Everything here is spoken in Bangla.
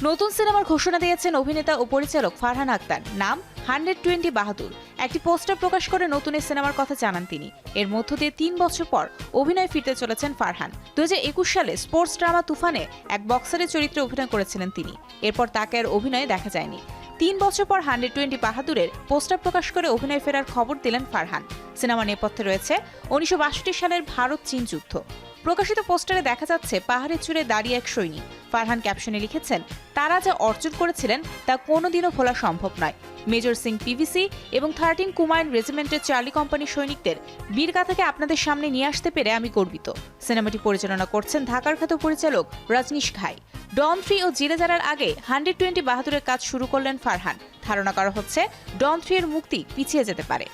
নতুন সিনেমার ঘোষণা দিয়েছেন অভিনেতা ও পরিচালক ফারহান আক্তার। নাম 120 বাহাদুর। একটি পোস্টার প্রকাশ করে নতুন এই সিনেমার কথা জানান তিনি। এর মধ্য দিয়ে 3 বছর পর অভিনয় ফিরতে চলেছেন ফারহান। 2021 সালে স্পোর্টস ড্রামা তুফানে এক বক্সারের চরিত্রে অভিনয় করেছিলেন তিনি। এরপর তাকে আর অভিনয়ে দেখা যায়নি। 3 বছর পর 120 বাহাদুরের পোস্টার প্রকাশ করে অভিনয় ফেরার খবর দিলেন ফারহান। সিনেমা নেপথ্যে রয়েছে 1962 সালের ভারত-চীন যুদ্ধ। প্রকাশিত পোস্টারে দেখা যাচ্ছে পাহাড়ের চূড়ে দাঁড়িয়ে এক সৈনিক। ফারহান ক্যাপশনে লিখেছেন, তারা যা অর্জন করেছিলেন তা কোনোদিনও ভোলা সম্ভব নয়। মেজর সিং পিভিসি এবং 13 কুমায়ুন রেজিমেন্টের চার্লি কোম্পানির সৈনিকদের বীরগাথাকে আপনাদের সামনে নিয়ে আসতে পেরে আমি গর্বিত। সিনেমাটি পরিচালনা করছেন ঢাকার খ্যাত পরিচালক রজনীশ ঘাই। ডন 3 ও জিরে জারার আগে 120 বাহাদুরের কাজ শুরু করলেন ফারহান। ধারণা করা হচ্ছে ডন 3 এর মুক্তি পিছিয়ে যেতে পারে।